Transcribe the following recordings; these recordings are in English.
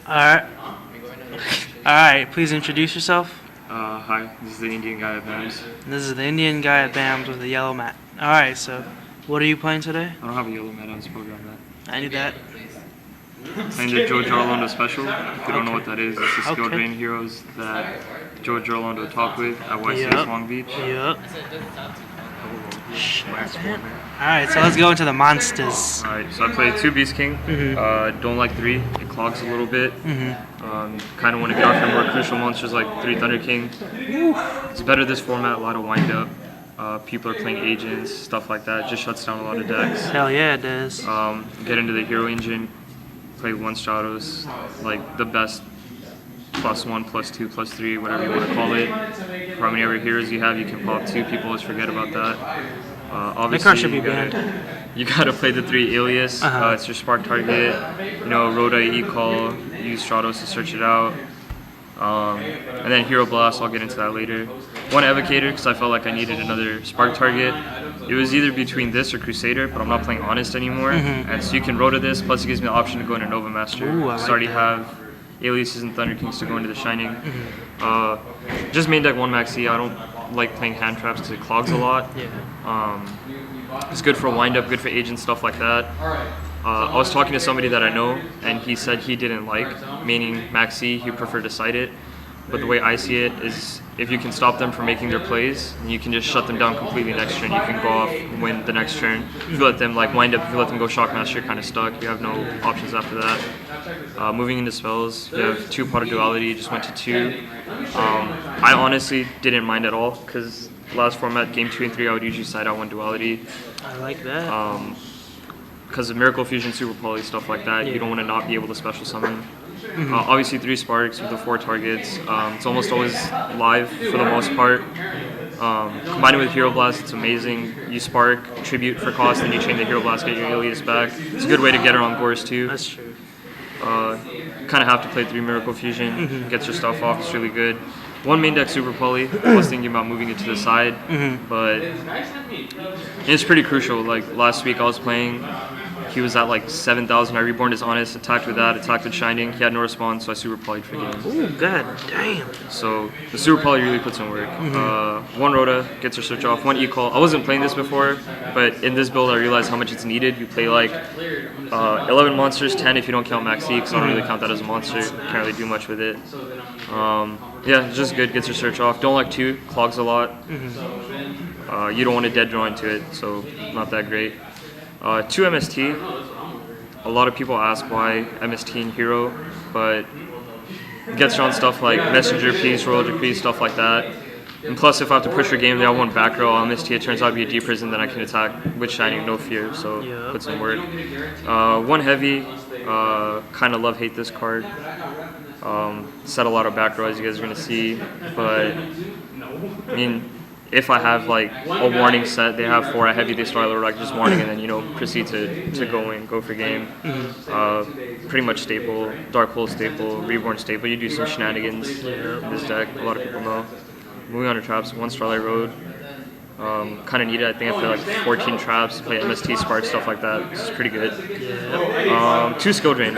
Alright. Alright, please introduce yourself. Hi, this is the Indian guy at BAMS. This is the Indian guy at BAMS with the yellow mat. Alright, so what are you playing today? I don't have a yellow mat on this program yet. I knew that. Playing the Giorlando special. If you don't know what that is, it's the skilled Okay. rain heroes that Giorlando talked with at YCS Long Beach. Yep. Alright, so let's go into the monsters. Alright, so I played 2 Beast King. Don't like 3. It clogs a little bit. Kind of want to get off your more crucial monsters like 3 Thunder King. It's better this format, a lot of wind up. People are playing agents, stuff like that. It just shuts down a lot of decks. Hell yeah, it does. Get into the hero engine, play 1 Stratos, like the best +1, +2, +3, whatever you want to call it. For how many ever heroes you have, you can pop 2. People always forget about that. Obviously, that card should be banned. You gotta play the 3 Alias. It's your spark target. You know, Rhoda, E-Call, use Stratos to search it out. And then Hero Blast, I'll get into that later. 1 Evocator, because I felt like I needed another spark target. It was either between this or Crusader, but I'm not playing Honest anymore. And so you can Rhoda this, plus it gives me the option to go into Nova Master. Ooh, I so like I already that. have Aliases and Thunder Kings to go into the Shining. Just main deck 1 Maxi. I don't like playing hand traps because it clogs a lot. It's good for wind up, good for agents, stuff like that. I was talking to somebody that I know, and he said he didn't like, meaning Maxi, he preferred to side it. But the way I see it is, if you can stop them from making their plays, you can just shut them down completely next turn. You can go off, win the next turn. If you let them like wind up, if you let them go Shockmaster, you're kind of stuck. You have no options after that. Moving into spells, you have 2 Pot of Duality, just went to 2. I honestly didn't mind at all, because last format, game 2 and 3, I would usually side out 1 Duality. I like that. Because of Miracle Fusion, Super Poly, stuff like that, you don't want to not be able to special summon. Obviously 3 Sparks with the 4 targets. It's almost always live for the most part. Combined with Hero Blast, it's amazing. You Spark, Tribute for cost, then you chain the Hero Blast, get your Alias back. It's a good way to get her on Gores too. That's true. Kind of have to play 3 Miracle Fusion, gets your stuff off, it's really good. 1 main deck Super Poly, I was thinking about moving it to the side, but it's pretty crucial. Like last week I was playing, he was at like 7,000, I reborn his Honest, attacked with that, attacked with Shining, he had no response, so I Super Poly'd for game. Ooh, god damn. So the Super Poly really puts in work. 1 Rhoda, gets her switch off, 1 E-Call. I wasn't playing this before, but in this build I realized how much it's needed. You play like 11 monsters, 10 if you don't count Maxi, because I don't really count that as a monster, can't really do much with it. Yeah, it's just good, gets your search off. Don't like 2, clogs a lot. You don't want to dead draw into it, so not that great. 2 MST. A lot of people ask why MST in Hero, but it gets you on stuff like Messenger Piece, Royal Decree, stuff like that. And plus, if I have to push your game, they have 1 back row MST. It turns out to be a deep prison, then I can attack with Shining, no fear, so put some work. 1 Heavy. Kind of love-hate this card. Set a lot of back row, as you guys are going to see, but I mean, if I have like a warning set, they have 4 at heavy, they start like just warning and then, you know, proceed to go for game. Pretty much staple, Dark Hole staple, Reborn staple. You do some shenanigans in this deck, a lot of people know. Moving on to traps, 1 Starlight Road. Kind of needed, I think I played like 14 traps, play MST, Spark, stuff like that. This is pretty good. 2 Skill Drain.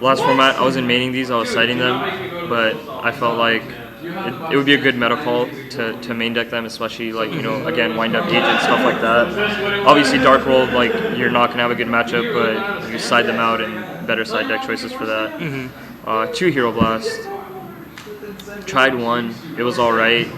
Last format, I wasn't maining these, I was siding them, but I felt like it would be a good meta call to main deck them, especially like, you know, again, wind up agents, stuff like that. Obviously Dark World, like, you're not gonna have a good matchup, but you side them out and better side deck choices for that. 2 Hero Blast. Tried 1, it was alright.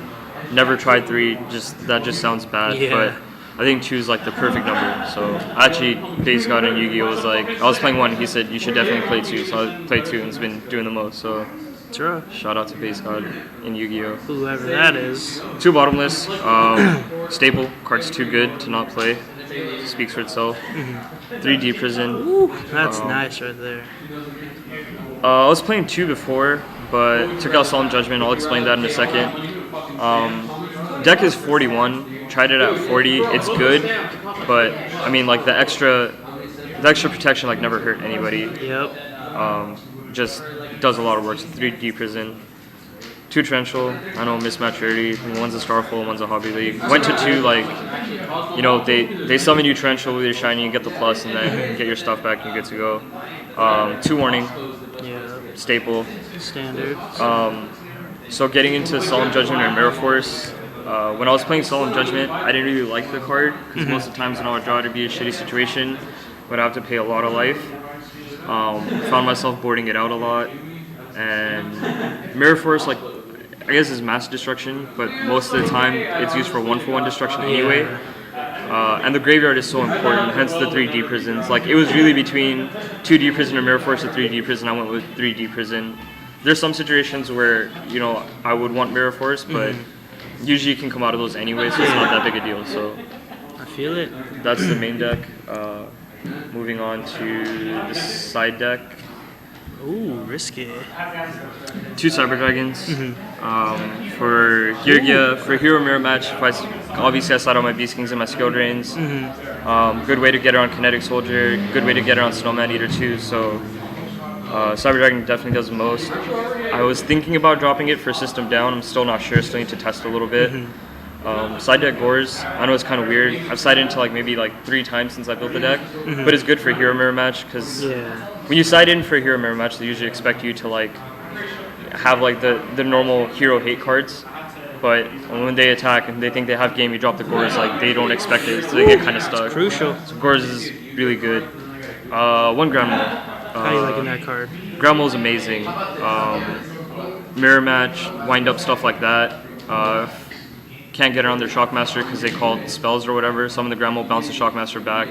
Never tried 3, that just sounds bad, but I think 2 is like the perfect number. So actually, Base God and Yu-Gi-Oh was like, I was playing 1, he said you should definitely play 2, so I played 2 and it's been doing the most. So shout out to Base God in Yu-Gi-Oh. Whoever that is. 2 Bottomless, staple, card's too good to not play. Speaks for itself. 3 Deep Prison. Ooh, that's nice right there. I was playing 2 before, but took out Solemn Judgment. I'll explain that in a second. Deck is 41. Tried it at 40. It's good, but I mean, like the extra protection like never hurt anybody. Just does a lot of work. 3 Deep Prison. 2 Torrential, I know mismatch rarity. One's a Starfall, one's a Hobby League. Went to 2, like, you know, they summon you Torrential with your shiny, you get the plus, and then get your stuff back and you're good to go. 2 Warning. Yeah. staple. Standard. So getting into Solemn Judgment or Mirror Force, when I was playing Solemn Judgment, I didn't really like the card because most of the times when I would draw it, it'd be a shitty situation, but I have to pay a lot of life. Found myself boarding it out a lot, and Mirror Force, like, I guess is mass destruction, but most of the time it's used for 1-for-1 destruction anyway. And the graveyard is so important, hence the 3D prisons. Like, it was really between 2D prison or Mirror Force or 3D prison. I went with 3D prison. There's some situations where, you know, I would want Mirror Force, but usually you can come out of those anyway, so it's not that big a deal. So I feel it. that's the main deck. Moving on to the side deck. Ooh, risky. 2 Cyber Dragons. For Geargia, for Hero Mirror Match, obviously I side on my Beast Kings and my Skill Drains. Good way to get it on Kinetic Soldier, good way to get it on Snowman Eater too, so Cyber Dragon definitely does the most. I was thinking about dropping it for System Down, I'm still not sure, still need to test a little bit. Side deck Gores, I know it's kind of weird. I've sided into maybe 3 times since I built the deck, but it's good for Hero Mirror Match because when you side in for a Hero Mirror Match, they usually expect you to have the normal hero hate cards, but when they attack and they think they have game, you drop the Gores, they don't expect it, so they get kind of stuck. It's crucial. So Gores is really good. 1 Grand Mole. How you liking that card? Grand Mole is amazing. Mirror Match, wind up stuff like that. Can't get around their Shockmaster because they called spells or whatever. Some of the Grand Mole bounce the Shockmaster back,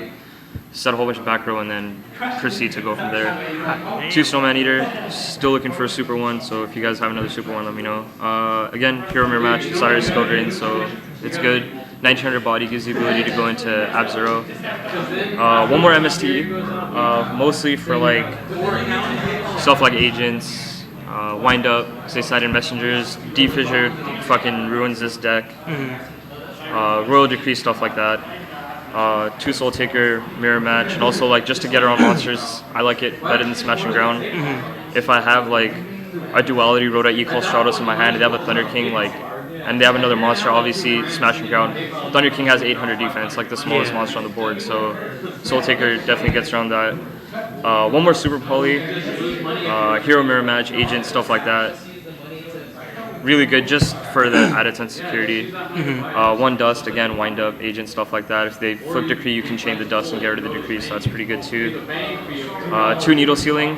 set a whole bunch of back row, and then proceed to go from there. 2 Snowman Eater, still looking for a super one, so if you guys have another super one, let me know. Again, Hero Mirror Match, Cyrus Skill Drain, so it's good. 1900 body gives the ability to go into Ab-Zero. 1 more MST, mostly for stuff like agents, wind up, because they side in messengers, D-Fissure fucking ruins this deck. Royal Decree, stuff like that. 2 Soul Taker, Mirror Match, and also just to get around monsters, I like it better than Smash and Ground. If I have a Duality Rhoda E-Call Stratos in my hand, and they have a Thunder King, and they have another monster, obviously Smash and Ground. Thunder King has 800 defense, the smallest monster on the board, so Soul Taker definitely gets around that. 1 more Super Poly, Hero Mirror Match, Agent, stuff like that. Really good just for the added sense of security. 1 Dust, again, wind up, Agent, stuff like that. If they flip Decree, you can chain the Dust and get rid of the Decree, so that's pretty good too. 2 Needle Sealing,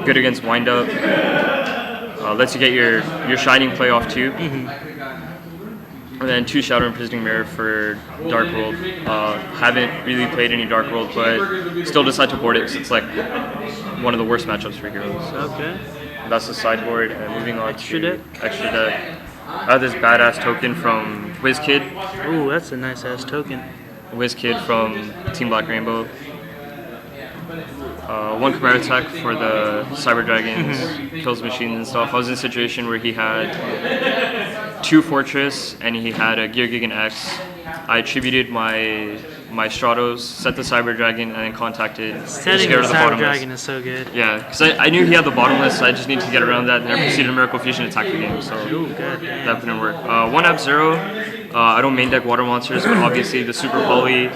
good against wind up. Lets you get your Shining play off too. And then 2 Shadow Imprisoning Mirror for Dark World. Haven't really played any Dark World, but still decide to board it because it's one of the worst matchups for heroes. Okay. That's the sideboard, and moving on Extra to deck. extra deck. I have this badass token from WizKid. Ooh, that's a nice ass token. WizKid from TeamBlackRainbow. 1 Chimera Tech for the Cyber Dragons, kills machines and stuff. I was in a situation where he had 2 Fortress and he had a Gear Gigan X. I attributed my Stratos, set the Cyber Dragon, and then contacted. Setting the Cyber Dragon is so good. Yeah, because I knew he had the bottomless, so I just needed to get around that, and then I proceeded to Miracle Fusion attack the game, so that didn't work. 1 Ab-Zero, I don't main deck water monsters, but obviously the Super Poly,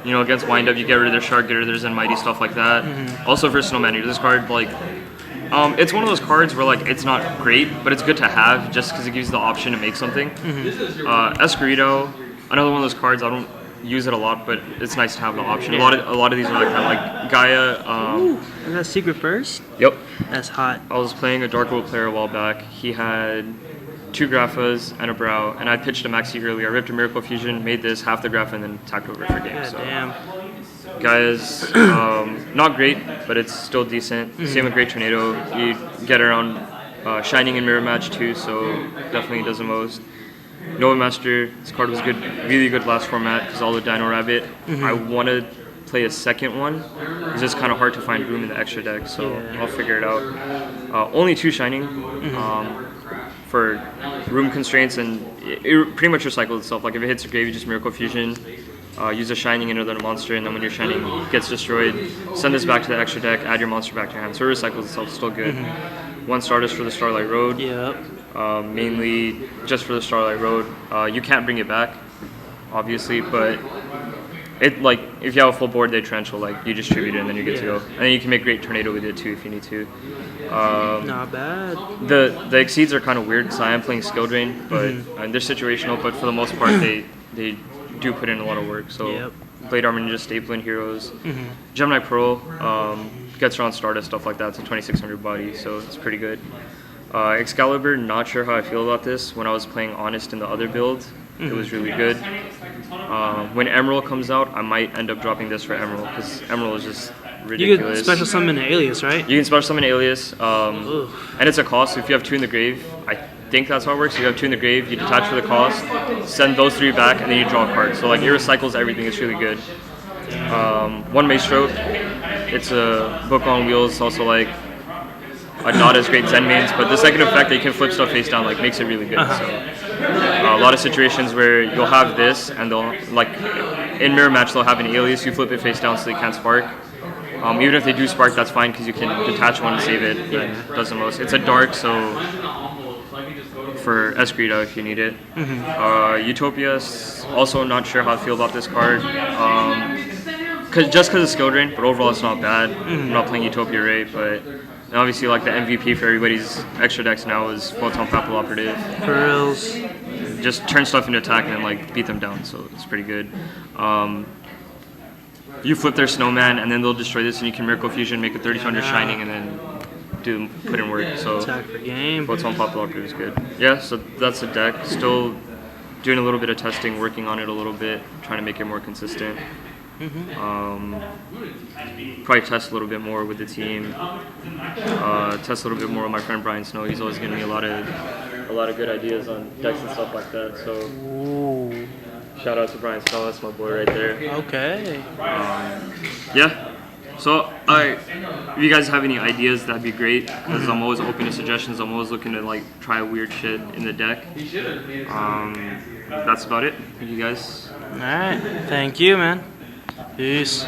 against wind up, you get rid of their Shark, get rid of their Zen Mighty, stuff like that. Also for Snowman Eater, this card, it's one of those cards where it's not great, but it's good to have just because it gives you the option to make something. Escurito, another one of those cards, I don't use it a lot, but it's nice to have the option. A lot of these are like that, Gaia. Ooh, is that Secret Burst? Yep. That's hot. I was playing a Dark World player a while back. He had 2 Graphas and a Brow, and I pitched a Maxi earlier. I ripped a Miracle Fusion, made this half the Grapha, and then attacked over for game. God damn. Gaia's not great, but it's still decent. Same with Great Tornado. You get around Shining and Mirror Match too, so definitely does the most. Nova Master, this card was good, really good last format because all the Dino Rabbit. I want to play a second one. It's just kind of hard to find room in the extra deck, so I'll figure it out. Only 2 Shining for room constraints, and it pretty much recycles itself. If it hits your grave, you just Miracle Fusion, use a Shining into another monster, and then when your Shining gets destroyed, send this back to the extra deck, add your monster back to your hand. So it recycles itself, it's still good. 1 Stardust for the Starlight Road. Yep. Mainly just for the Starlight Road. You can't bring it back, obviously, but it like if you have a full board, they torrential, like you distribute it and then you're good to go. And then you can make great tornado with it too if you need to. Not bad. The exceeds are kind of weird because I am playing skill drain, but they're situational. But for the most part, they do put in a lot of work. So Blade Armor Ninja, Stapling Heroes, Gemini Pearl gets around Stardust, stuff like that. It's a 2600 body, so it's pretty good. Excalibur, not sure how I feel about this. When I was playing Honest in the other build, it was really good. When Emerald comes out, I might end up dropping this for Emerald because Emerald is just ridiculous. You can special summon an Alias, right? You can special summon Alias, and it's a cost. If you have 2 in the grave, I think that's how it works. You have 2 in the grave, you detach for the cost, send those 3 back, and then you draw a card. So like it recycles everything. It's really good. One Maestro, it's a book on wheels. Also like not as great Zen mains, but the second effect that you can flip stuff face down like makes it really good. So a lot of situations where you'll have this, and they'll like in mirror match they'll have an Alias. You flip it face down so they can't spark. Even if they do spark, that's fine because you can detach one and save it. And does the most. It's a dark, so for Escrita if you need it. Utopia, also not sure how I feel about this card. Just because of skill drain, but overall it's not bad. I'm not playing Utopia right, but obviously like the MVP for everybody's extra decks now is Photon Papal Operative. Pearls. Just turn stuff into attack and then like beat them down, so it's pretty good. You flip their Snowman and then they'll destroy this, and you can Miracle Fusion, make a 3200 Shining, and then put in work. So attack for game. Photon Papal Operative is good. Yeah, so that's the deck. Still doing a little bit of testing, working on it a little bit, trying to make it more consistent. Probably test a little bit more with the team. Test a little bit more with my friend Brian Snow. He's always giving me a lot of good ideas on decks and stuff like that. So shout out to Brian Snow. That's my boy right there. Okay. Yeah. So if you guys have any ideas, that'd be great. Because I'm always open to suggestions. I'm always looking to like try weird shit in the deck. That's about it. Thank you guys. All right. Thank you, man. Peace.